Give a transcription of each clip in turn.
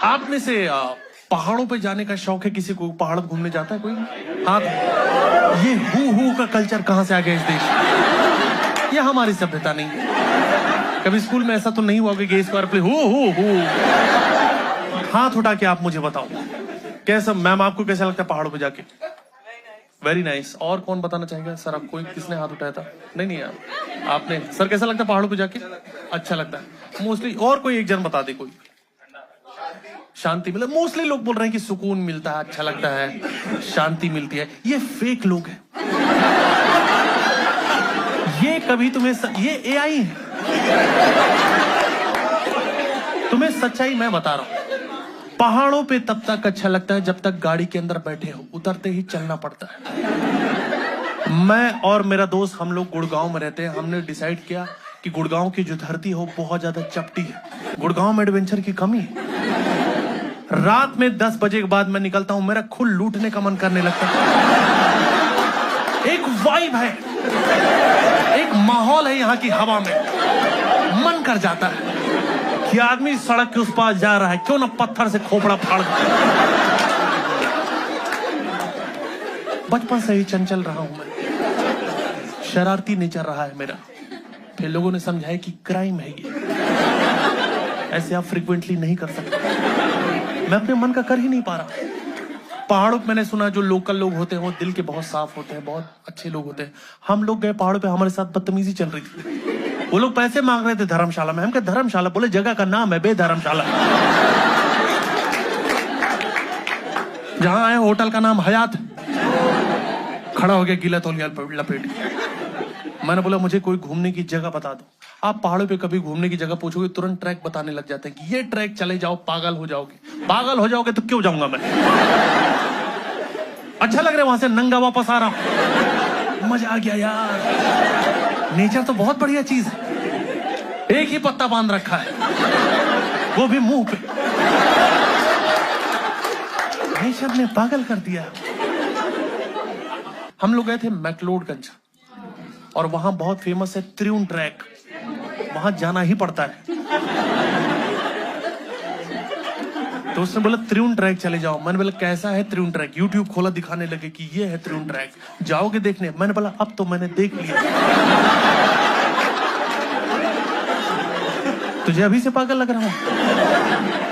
आप में से पहाड़ों पे जाने का शौक है किसी को? पहाड़ घूमने जाता है कोई? हाँ, ये हु का कल्चर कहां से आ गया इस देश में? ये हमारी सभ्यता नहीं है। कभी स्कूल में ऐसा तो नहीं हुआ कि स्क्वायर प्ले हु। हाथ उठा के आप मुझे बताओ कैसा, मैम आपको कैसा लगता है पहाड़ों पे जाके? Very nice. और कौन बताना चाहेगा? सर आप कोई, किसने हाथ उठाया था? नहीं यार, आपने। सर कैसा लगता है पहाड़ों पे जाके? अच्छा लगता है मोस्टली। और कोई एक जन बता दे कोई। शांति मिले। मोस्टली लोग बोल रहे हैं कि सुकून मिलता है, अच्छा लगता है, शांति मिलती है। ये फेक लोग हैं। ये कभी तुम्हें ये एआई है। तुम्हें सच्चाई मैं बता रहा हूं, पहाड़ों पे तब तक अच्छा लगता है जब तक गाड़ी के अंदर बैठे हो, उतरते ही चलना पड़ता है। मैं और मेरा दोस्त, हम लोग गुड़गांव में रहते हैं। हमने डिसाइड किया कि गुड़गांव की जो धरती हो बहुत ज्यादा चपटी है, गुड़गांव में एडवेंचर की कमी है। रात में 10 बजे के बाद मैं निकलता हूं, मेरा खुद लूटने का मन करने लगता है। एक वाइब है, एक माहौल है यहाँ की हवा में, मन कर जाता है कि आदमी सड़क के उस पास जा रहा है, क्यों ना पत्थर से खोपड़ा फाड़। बचपन से ही चंचल रहा हूं मैं, शरारती नेचर रहा है मेरा। फिर लोगों ने समझाया कि क्राइम है ये, ऐसे आप फ्रीक्वेंटली नहीं कर सकते। मैं अपने मन का कर ही नहीं पा रहा। पहाड़ों पे मैंने सुना जो लोकल लोग होते हैं वो दिल के बहुत साफ होते हैं, बहुत अच्छे लोग होते हैं। हम लोग गए पहाड़ों पे, हमारे साथ बदतमीजी चल रही थी। वो लोग पैसे मांग रहे थे धर्मशाला में। हम कहे धर्मशाला? बोले जगह का नाम है बेधर्मशाला। जहां आए होटल का नाम हयात। खड़ा हो गया गीला तौलिया लपेट। मैंने बोला मुझे कोई घूमने की जगह बता दो। आप पहाड़ों पे कभी घूमने की जगह पूछोगे तुरंत ट्रैक बताने लग जाते हैं कि ये ट्रैक चले जाओ, पागल हो जाओगे। पागल हो जाओगे तो क्यों जाऊंगा मैं? अच्छा लग रहा है वहां से नंगा वापस आ रहा हूं, मजा आ गया यार। नेचर तो बहुत बढ़िया चीज है। एक ही पत्ता बांध रखा है, वो भी मुंह पे। नेचर ने पागल कर दिया। हम लोग गए थे मैक्लोडगंज और वहां बहुत फेमस है त्रिउन ट्रैक, वहां जाना ही पड़ता है। तो उसने बोला त्रिउन ट्रैक चले जाओ। मैंने बोला कैसा है त्रिउन ट्रैक? यूट्यूब खोला, दिखाने लगे कि ये है त्रिउन ट्रैक, जाओगे देखने? मैंने बोला अब तो मैंने देख लिया। तुझे अभी से पागल लग रहा हूं?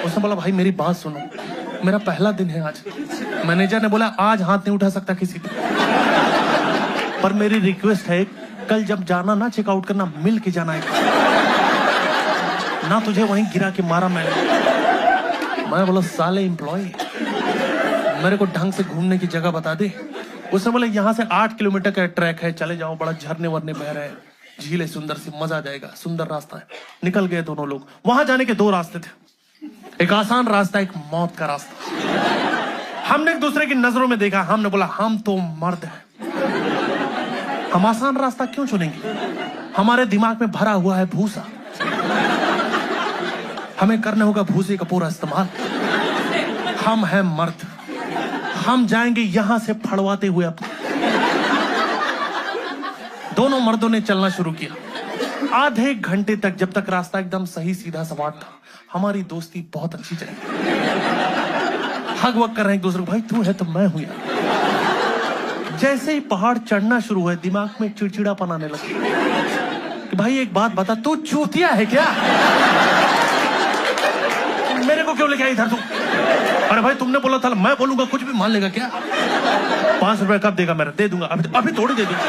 उसने बोला भाई मेरी बात सुनो, मेरा पहला दिन है आज। मैनेजर ने बोला आज हाथ नहीं उठा सकता किसी पे, पर मेरी रिक्वेस्ट है कल जब जाना ना चेकआउट करना, मिल के जाना है ना, तुझे वहीं गिरा के मारा मैंने बोला साले एम्प्लॉय, मेरे को ढंग से घूमने की जगह बता दे। उसने बोला यहाँ से 8 किलोमीटर का ट्रैक है, चले जाओ, बड़ा झरने वरने बह रहे हैं, झील है सुंदर सी, मजा आ जाएगा, सुंदर रास्ता है। निकल गए दोनों लोग। वहां जाने के 2 रास्ते थे, एक आसान रास्ता, एक मौत का रास्ता। हमने एक दूसरे की नजरों में देखा, हमने बोला हम तो मर्द हैं, हम आसान रास्ता क्यों चुनेंगे? हमारे दिमाग में भरा हुआ है भूसा, हमें करना होगा भूसे का पूरा इस्तेमाल। हम हैं मर्द, हम जाएंगे यहां से फड़वाते हुए अपने। दोनों मर्दों ने चलना शुरू किया। आधे घंटे तक, जब तक रास्ता एकदम सही सीधा सपाट था, हमारी दोस्ती बहुत अच्छी चली। हग वग कर रहे हैं एक दूसरे को, भाई तू है तो मैं हूं यार। जैसे ही पहाड़ चढ़ना शुरू हुआ, दिमाग में चिड़चिड़ापन आने लगा कि भाई एक बात बता, तू चूतिया है क्या? मेरे को क्यों लेके आई इधर तू? अरे भाई तुमने बोला था, मैं बोलूंगा कुछ भी मान लेगा क्या? 5 रुपए कब देगा? मेरा दे दूंगा, अभी थोड़ी दे दूंगा।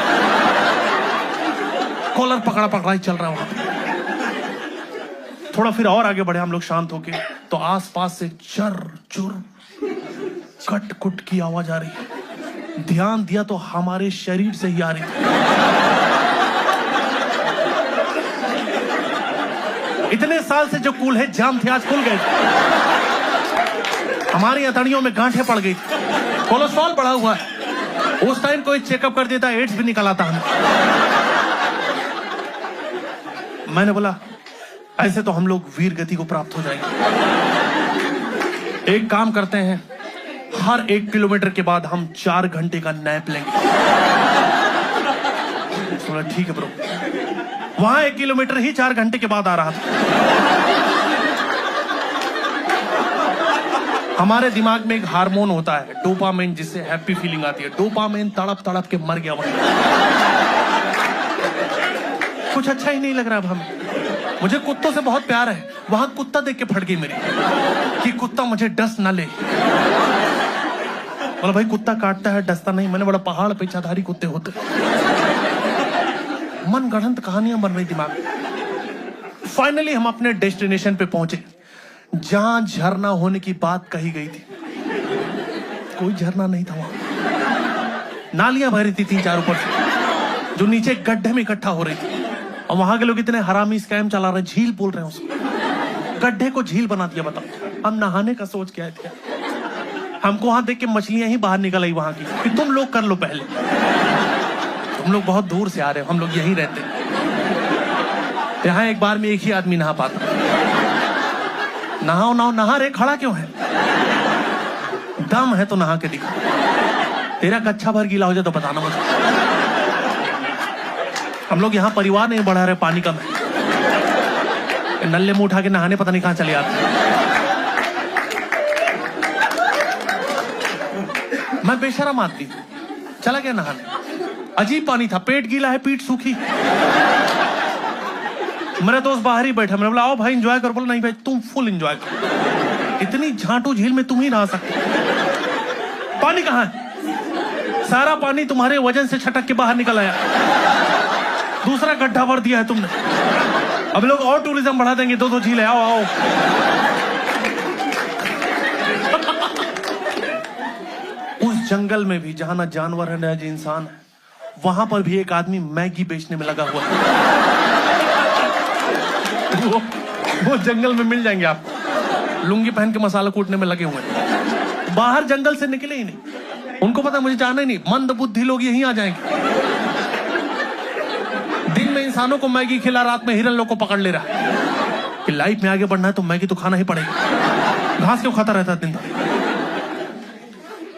कॉलर पकड़ा ही चल रहा वहां। थोड़ा फिर और आगे बढ़े हम लोग शांत होके, तो आसपास से चर चुर कट कुट की आवाज आ रही है। ध्यान दिया तो हमारे शरीर से ही आ रही है। इतने साल से जो कूल है जाम थे, आज खुल गए। हमारी हथेलियों में गांठें पड़ गई, कोलेस्ट्रॉल बढ़ा हुआ है। उस टाइम कोई चेकअप कर देता, एड्स भी निकल आता हमें। मैंने बोला ऐसे तो हम लोग वीर गति को प्राप्त हो जाएंगे। एक काम करते हैं, हर 1 किलोमीटर के बाद हम 4 घंटे का नैप लेंगे। ठीक है ब्रो। वहां 1 किलोमीटर ही 4 घंटे के बाद आ रहा था। हमारे दिमाग में एक हार्मोन होता है डोपामाइन, जिससे हैप्पी फीलिंग आती है। डोपामाइन तड़प तड़प के मर गया वहीं। कुछ अच्छा ही नहीं लग रहा अब हमें। मुझे कुत्तों से बहुत प्यार है, वहां कुत्ता देख के फट गई मेरी कि कुत्ता मुझे डस ना ले। बोला भाई कुत्ता काटता है डसता नहीं। मैंने बड़ा पहाड़ पे चाधारी कुत्ते होते। मन गढ़ंत कहानियां बन रही दिमाग में। फाइनली हम अपने डेस्टिनेशन पे पहुंचे जहां झरना होने की बात कही गई थी। कोई झरना नहीं था वहां। नालियां भरी थी 3-4 ऊपर से, जो नीचे गड्ढे में इकट्ठा हो रही थी। और वहां के लोग इतने हरामी स्कैम चला रहे, झील बोल रहे हैं उसको। गड्ढे को झील बना दिया। बताओ हम नहाने का सोच के आए थे। हमको वहां देख के मछलियां ही बाहर निकल आई वहां की कि तुम लोग कर लो पहले, तुम लोग बहुत दूर से आ रहे हो, हम लोग यहीं रहते हैं। यहाँ एक बार में एक ही आदमी नहा पाता। नहाओ नहाओ, नहा रे, खड़ा क्यों है? दम है तो नहा के दिखा। तेरा कच्चा भर गीला हो जाए तो बताना मुझे। हम लोग यहाँ परिवार नहीं बढ़ा रहे, पानी कम है। नल्ले में उठा के नहाने पता नहीं कहां चले आते। मैं बेशरम आदमी चला गया नहाने। अजीब पानी था, पेट गीला है, पीठ सूखी। मेरा दोस्त बाहर ही बैठा। मैंने बोला आओ भाई एंजॉय करो। बोला नहीं भाई तुम फुल एंजॉय करो, इतनी झांटू झील में तुम ही नहा सकते। पानी कहाँ है? सारा पानी तुम्हारे वजन से छटक के बाहर निकल आया। दूसरा गड्ढा भर दिया है तुमने। अब लोग और टूरिज्म बढ़ा देंगे। 2-2 झील है, आओ आओ। उस जंगल में भी जहां ना जानवर है ना इंसान है, वहां पर भी एक आदमी मैगी बेचने में लगा हुआ है। वो जंगल में मिल जाएंगे आपको, लुंगी पहन के मसाला कूटने में लगे हुए हैं। बाहर जंगल से निकले ही नहीं। उनको पता मुझे जाना ही नहीं। मंद बुद्धि लोग यहीं आ जाएंगे। दिन में इंसानों को मैगी खिला, रात में हिरन लोग को पकड़ ले रहा है कि लाइफ में आगे बढ़ना है तो मैगी तो खाना ही पड़ेगा। घास क्यों खाता रहता है दिन भर?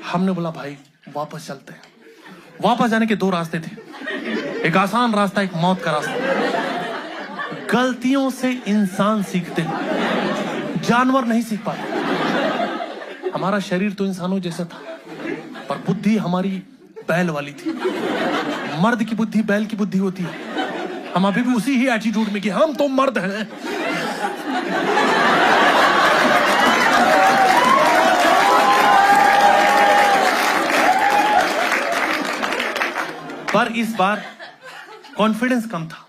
हमने बोला भाई वापस चलते हैं। वापस जाने के 2 रास्ते थे, एक आसान रास्ता, एक मौत का रास्ता। गलतियों से इंसान सीखते हैं, जानवर नहीं सीख पाते। हमारा शरीर तो इंसानों जैसा था, पर बुद्धि हमारी बैल वाली थी। मर्द की बुद्धि बैल की बुद्धि होती है। हम अभी भी उसी ही एटीट्यूड में कि हम तो मर्द हैं। पर इस बार कॉन्फिडेंस कम था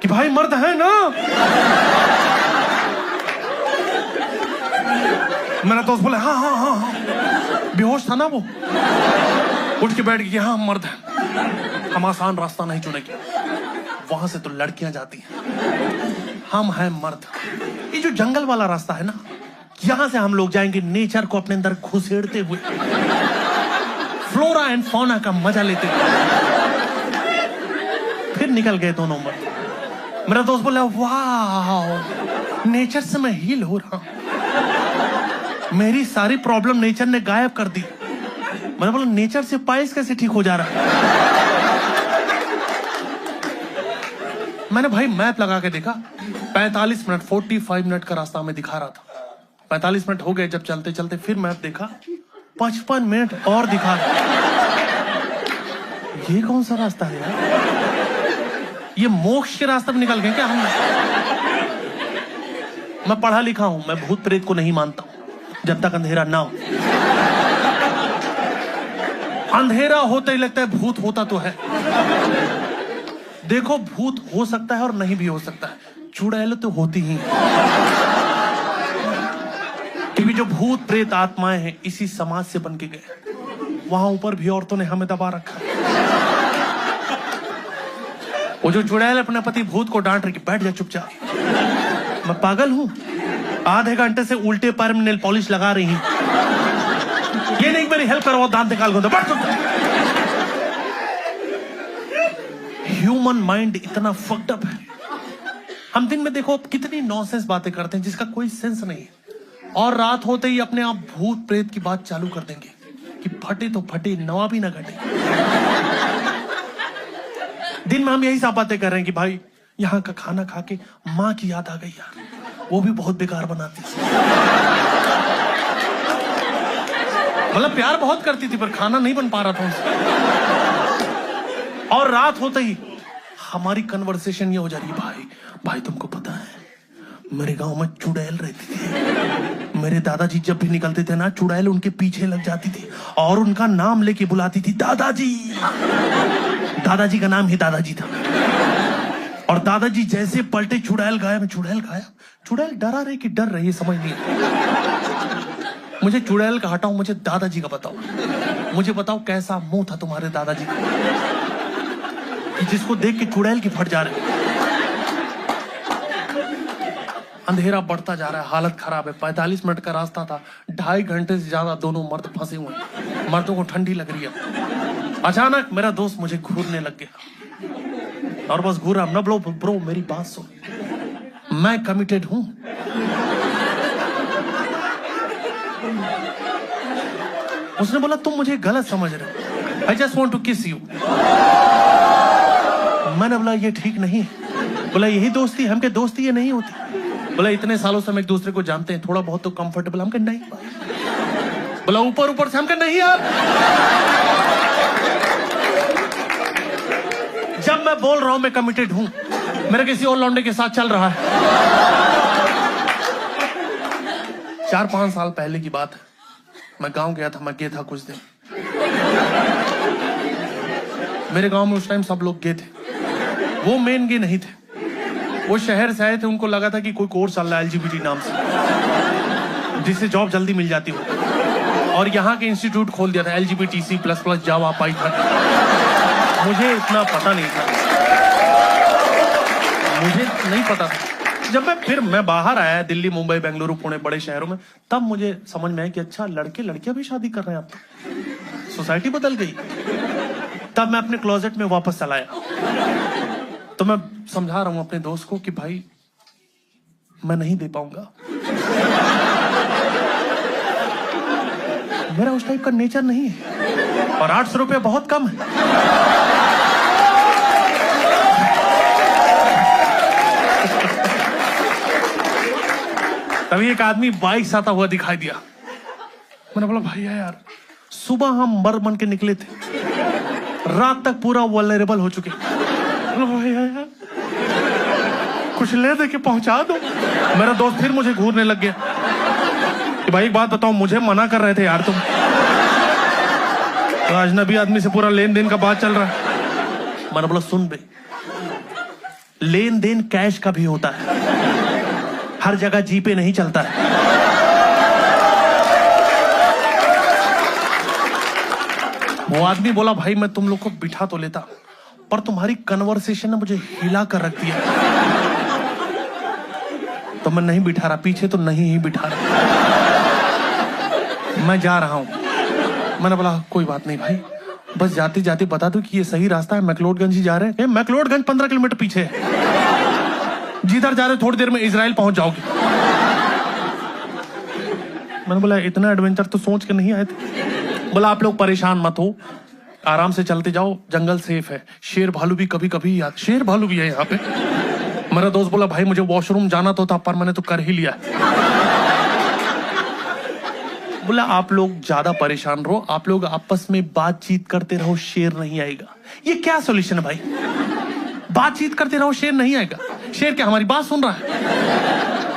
कि भाई मर्द है ना। मेरा दोस्त बोले हाँ हाँ हाँ हाँ। बेहोश था ना वो, उठ के बैठ गया। हाँ मर्द है, हम आसान रास्ता नहीं चुनेंगे, वहां से तो लड़कियां जाती हैं, हम हैं मर्द। ये जो जंगल वाला रास्ता है ना, यहां से हम लोग जाएंगे नेचर को अपने अंदर घुसेड़ते हुए, फ्लोरा एंड फौना का मजा लेते हुए। फिर निकल गए दोनों मर्द। मेरा दोस्त बोला वाह, नेचर से मैं हील हो रहा हूं, मेरी सारी प्रॉब्लम नेचर ने गायब कर दी। मैंने बोला नेचर से पाइल्स कैसे ठीक हो जा रहा है? मैंने भाई मैप लगा के देखा, 45 मिनट 45 मिनट का रास्ता हमें दिखा रहा था। 45 मिनट हो गए जब चलते चलते, फिर मैप देखा 55 मिनट और दिखा रहा। ये कौन सा रास्ता है यार? ये मोक्ष के रास्ते में निकल गए क्या हम? मैं पढ़ा लिखा हूं, मैं भूत प्रेत को नहीं मानता हूं जब तक अंधेरा ना हो। अंधेरा होते ही लगता है भूत होता तो है। देखो भूत हो सकता है और नहीं भी हो सकता है, चुड़ैल तो होती ही। क्योंकि जो भूत प्रेत आत्माएं हैं इसी समाज से बन के गए। वहां ऊपर भी औरतों ने हमें दबा रखा। वो जो चुड़ैल अपने पति भूत को डांट रही कि बैठ जा चुपचाप, मैं पागल हूं? आधे घंटे से उल्टे पैर में नेल पॉलिश लगा रही हूं, ये नहीं मेरी हेल्प करो, दांत निकाल दो। ह्यूमन माइंड इतना फक्ड अप है। हम दिन में देखो कितनी नॉनसेंस बातें करते हैं जिसका कोई सेंस नहीं है, और रात होते ही अपने आप भूत प्रेत की बात चालू कर देंगे कि फटे तो फटे, नवा भी ना घटे। दिन में हम यही सब बातें कर रहे हैं कि भाई यहाँ का खाना खा के माँ की याद आ गई यार, वो भी बहुत बेकार बनाती है। मतलब प्यार बहुत करती थी पर खाना नहीं बन पा रहा था उससे। और रात होते ही हमारी कन्वर्सेशन ये हो जा रही है, भाई भाई तुमको पता है मेरे गांव में चुड़ैल रहती थी। मेरे दादाजी जब भी निकलते थे ना, चुड़ैल उनके पीछे लग जाती थी और उनका नाम लेके बुलाती थी, दादाजी। दादाजी का नाम ही दादाजी था। और दादाजी जैसे पलटे, चुड़ैल गायब। चुड़ैल गायब? चुड़ैल डरा रही कि डर रही समझ नहीं आता। मुझे चुड़ैल का हटाओ, मुझे दादाजी का बताओ। मुझे बताओ कैसा मुंह था तुम्हारे दादाजी का जिसको देख के चुड़ैल की फट जा रही। अंधेरा बढ़ता जा रहा है, हालत खराब है। 45 मिनट का रास्ता था, 2.5 घंटे से ज्यादा दोनों मर्द फंसे हुए हैं। मर्दों को ठंडी लग रही है। अचानक मेरा दोस्त मुझे घूरने लग गया और बस घूरा। न ब्रो मेरी बात सुन, मैं कमिटेड हूं। उसने बोला तुम मुझे गलत समझ रहे हो, आई जस्ट वॉन्ट टू किस यू। मैंने बोला ये ठीक नहीं। बोला यही दोस्ती, हम के दोस्ती ये नहीं होती। बोला इतने सालों से हम एक दूसरे को जानते हैं, थोड़ा बहुत तो कंफर्टेबल। हम कह नहीं। बोला ऊपर ऊपर से। हम कह नहीं यार। जब मैं बोल रहा हूं मैं कमिटेड हूं, मेरा किसी और लौंडे के साथ चल रहा है। 4-5 साल पहले की बात है। मैं गांव गया था, मैं गया था कुछ दिन। मेरे गांव में उस टाइम सब लोग गए थे, वो मेन गे नहीं थे। वो शहर से आए थे, उनको लगा था कि कोई कोर्स चल रहा है LGBT नाम से, जिससे जॉब जल्दी मिल जाती हो। और यहाँ के इंस्टीट्यूट खोल दिया था LGBTC++ जावा पाइथन। मुझे इतना पता नहीं था, मुझे नहीं पता था। जब मैं बाहर आया दिल्ली, मुंबई, बेंगलुरु, पुणे, बड़े शहरों में, तब मुझे समझ में आया कि अच्छा लड़के लड़कियां भी शादी कर रहे हैं। अब सोसाइटी बदल गई। तब मैं अपने क्लोजेट में वापस चला आया। तो मैं समझा रहा हूं अपने दोस्त को कि भाई मैं नहीं दे पाऊंगा। मेरा उस टाइप का नेचर नहीं है और 800 रुपये बहुत कम है। तभी एक आदमी बाइक से आता हुआ दिखाई दिया। मैंने बोला भैया यार, सुबह हम मर बन के निकले थे, रात तक पूरा वल्नरेबल हो चुके। भैया यार कुछ ले दे के पहुंचा दो। मेरा दोस्त फिर मुझे घूरने लग गया कि भाई एक बात बताओ, मुझे मना कर रहे थे यार तुम। तो अजनबी आदमी से पूरा लेन देन का बात चल रहा है। मैंने बोला सुन बे, लेन देन कैश का भी होता है, हर जगह जीपे नहीं चलता है। वो आदमी बोला भाई मैं तुम लोग को बिठा तो लेता, पर तुम्हारी कन्वर्सेशन ने मुझे हिला कर रख दिया। तो मैं नहीं बिठा रहा, पीछे तो नहीं ही बिठा रहा, मैं जा रहा हूं। मैंने बोला कोई बात नहीं भाई, बस जाते जाते बता दो कि ये सही रास्ता है, मैक्लोडगंज ही जा रहे हैं। मैक्लोडगंज 15 किलोमीटर पीछे है, जिधर जा रहे थोड़ी देर में इजराइल पहुंच जाओगे। मैंने बोला इतना एडवेंचर तो सोच के नहीं आए थे। बोला आप लोग परेशान मत हो, आराम से चलते जाओ, जंगल सेफ है। शेर भालू भी कभी कभी शेर भालू भी है यहाँ पे। मेरा दोस्त बोला भाई मुझे वॉशरूम जाना तो था, पर मैंने तो कर ही लिया। बोला आप लोग ज्यादा परेशान रहो, आप लोग आपस में बातचीत करते रहो, शेर नहीं आएगा। ये क्या सॉल्यूशन है भाई? बातचीत करते रहो, शेर नहीं आएगा। शेर क्या हमारी बात सुन रहा है?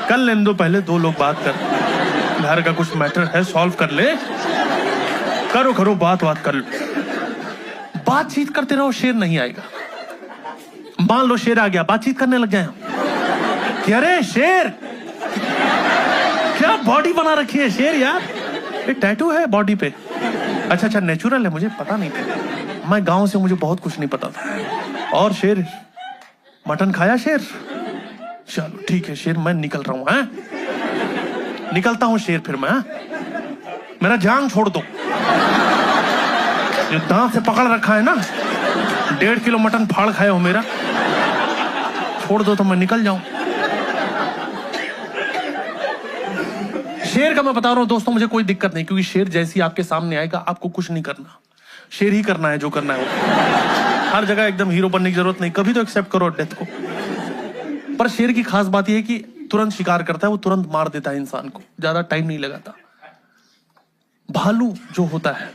कल लेने दो, पहले दो लोग बात कर, घर का कुछ मैटर है सॉल्व कर ले, करो बात कर लो। बातचीत करते रहो, शेर नहीं आएगा। मान लो शेर आ गया, बातचीत करने लग जाए कि अरे शेर क्या बॉडी बना रखी है शेर यार, ये टैटू है बॉडी पे। अच्छा नेचुरल है, मुझे पता नहीं था, मैं गांव से, मुझे बहुत कुछ नहीं पता था। और शेर मटन खाया शेर? चलो ठीक है शेर, मैं निकल रहा हूं। निकलता हूं शेर, फिर मैं मेरा जांग छोड़ दो, जो दांत से पकड़ रखा है ना, 1.5 किलो मटन फाड़ खाए हो मेरा, छोड़ दो तो मैं निकल जाऊं। शेर का मैं बता रहा हूं दोस्तों, मुझे कोई दिक्कत नहीं, क्योंकि शेर जैसी आपके सामने आएगा आपको कुछ नहीं करना, शेर ही करना है जो करना है वो। हर जगह एकदम हीरो बनने की जरूरत नहीं, कभी तो एक्सेप्ट करो डेथ को। पर शेर की खास बात यह है कि तुरंत शिकार करता है, वो तुरंत मार देता है इंसान को, ज्यादा टाइम नहीं लगाता। भालू जो होता है,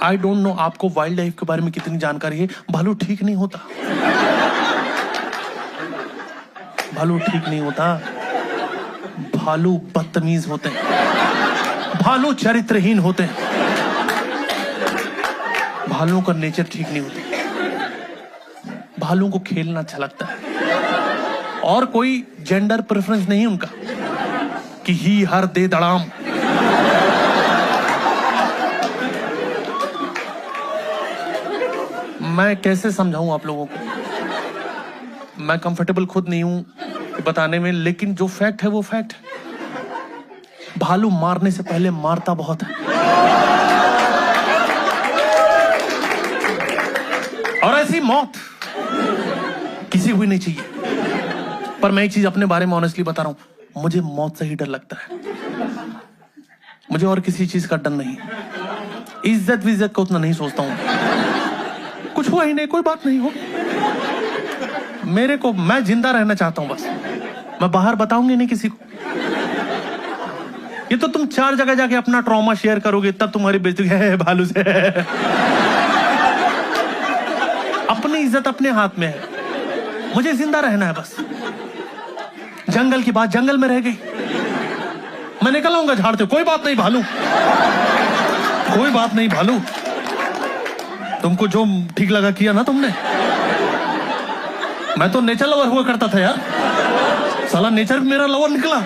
आई डोंट नो आपको वाइल्ड लाइफ के बारे में कितनी जानकारी है, भालू ठीक नहीं होता। भालू ठीक नहीं होता। भालू बदतमीज होते हैं, भालू चरित्रहीन होते हैं, भालुओं का नेचर ठीक नहीं होता। भालुओं को खेलना अच्छा लगता है और कोई जेंडर प्रेफरेंस नहीं उनका कि ही हर दे दड़ाम। मैं कैसे समझाऊं आप लोगों को, मैं कंफर्टेबल खुद नहीं हूं बताने में, लेकिन जो फैक्ट है वो फैक्ट है। भालू मारने से पहले मारता बहुत है और ऐसी मौत किसी को भी नहीं चाहिए। पर मैं एक चीज अपने बारे में ऑनेस्टली बता रहा हूं, मुझे मौत से ही डर लगता है, मुझे और किसी चीज का डर नहीं। इज्जत विज्जत का उतना नहीं सोचता हूं, कुछ हुआ ही नहीं, कोई बात नहीं हो। मेरे को, मैं जिंदा रहना चाहता हूं बस, मैं बाहर बताऊंगी नहीं किसी को। ये तो तुम 4 जगह जाके अपना ट्रॉमा शेयर करोगे तब तुम्हारी बेइज्जती है भालू से। अपनी इज्जत अपने हाथ में है, मुझे जिंदा रहना है बस। जंगल की बात जंगल में रह गई, मैं निकल आऊंगा झाड़ से, कोई बात नहीं भालू, कोई बात नहीं भालू। तुमको जो ठीक लगा किया ना तुमने। मैं तो नेचर लवर हुआ करता था यार, साला नेचर भी मेरा लवर निकला।